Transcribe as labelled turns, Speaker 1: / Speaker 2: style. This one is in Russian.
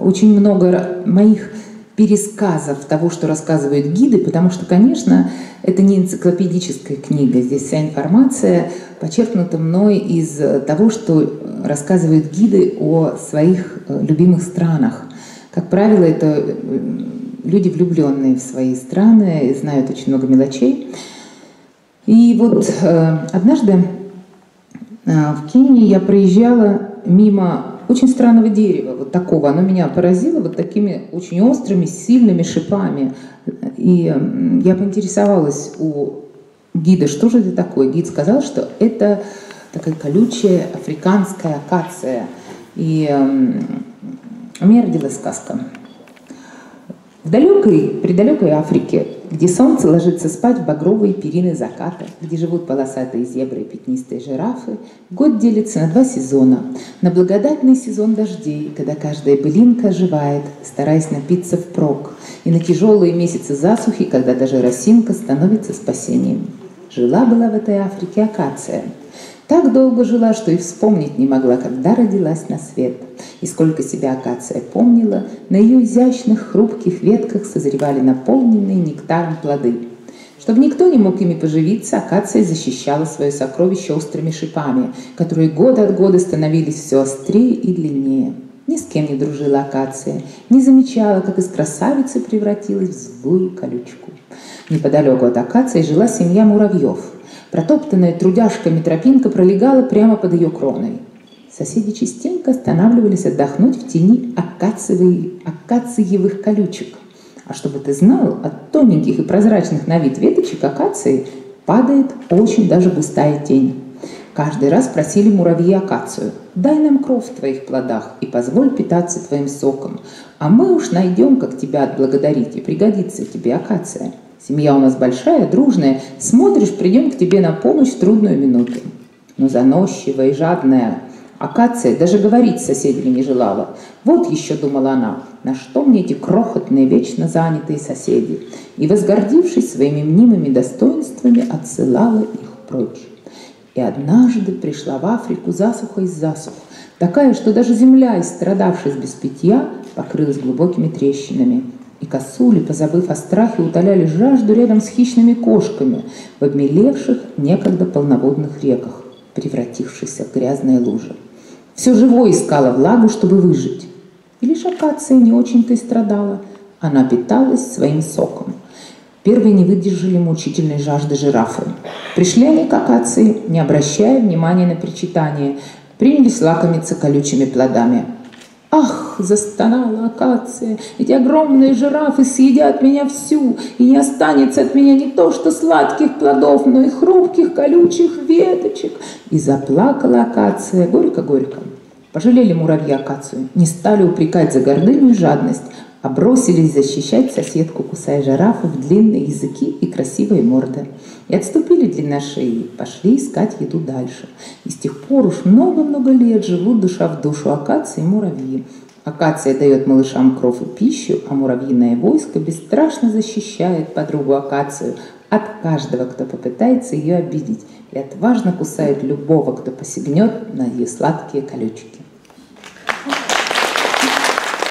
Speaker 1: очень много моих пересказов того, что рассказывают гиды, потому что, конечно, это не энциклопедическая книга. Здесь вся информация почерпнута мной из того, что рассказывают гиды о своих любимых странах. Как правило, это люди, влюбленные в свои страны, и знают очень много мелочей. И вот однажды в Кении я проезжала мимо очень странного дерева, вот такого. Оно меня поразило вот такими очень острыми, сильными шипами. И я поинтересовалась у гида, что же это такое. Гид сказал, что это такая колючая африканская акация. И у меня родилась сказка. В предалекой Африке, где солнце ложится спать в багровые перины заката, где живут полосатые зебры и пятнистые жирафы, год делится на 2 сезона. На благодатный сезон дождей, когда каждая былинка оживает, стараясь напиться впрок, и на тяжелые месяцы засухи, когда даже росинка становится спасением. Жила-была в этой Африке акация. Так долго жила, что и вспомнить не могла, когда родилась на свет. И сколько себя акация помнила, на ее изящных, хрупких ветках созревали наполненные нектаром плоды. Чтобы никто не мог ими поживиться, акация защищала свое сокровище острыми шипами, которые год от года становились все острее и длиннее. Ни с кем не дружила акация, не замечала, как из красавицы превратилась в злую колючку. Неподалеку от акации жила семья муравьев. Протоптанная трудяжками тропинка пролегала прямо под ее кроной. Соседи частенько останавливались отдохнуть в тени акациевых колючек. А чтобы ты знал, от тоненьких и прозрачных на вид веточек акации падает очень даже густая тень. Каждый раз просили муравьи акацию: «Дай нам кров в твоих плодах и позволь питаться твоим соком, а мы уж найдем, как тебя отблагодарить, и пригодится тебе акация. Семья у нас большая, дружная, смотришь, придем к тебе на помощь в трудную минуту». Но заносчивая и жадная акация даже говорить с соседями не желала. Вот еще, думала она, на что мне эти крохотные, вечно занятые соседи, и, возгордившись своими мнимыми достоинствами, отсылала их прочь. И однажды пришла в Африку засуха из засух, такая, что даже земля, истрадавшись без питья, покрылась глубокими трещинами. И косули, позабыв о страхе, утоляли жажду рядом с хищными кошками в обмелевших некогда полноводных реках, превратившихся в грязные лужи. Все живое искало влагу, чтобы выжить. И лишь акация не очень-то и страдала. Она питалась своим соком. Первые не выдержали мучительной жажды жирафы. Пришли они к акации, не обращая внимания на причитания, принялись лакомиться колючими плодами. «Ах!» – застонала акация, «эти огромные жирафы съедят меня всю, и не останется от меня не то что сладких плодов, но и хрупких колючих веточек». И заплакала акация горько-горько. Пожалели муравьи акацию, не стали упрекать за гордыню и жадность, а бросились защищать соседку, кусая жирафов длинные языки и красивые морды. И отступили длинношеи, пошли искать еду дальше. И с тех пор уж много-много лет живут душа в душу акации и муравьи. Акация дает малышам кров и пищу, а муравьиное войско бесстрашно защищает подругу акацию от каждого, кто попытается ее обидеть, и отважно кусает любого, кто посягнет на ее сладкие колючки.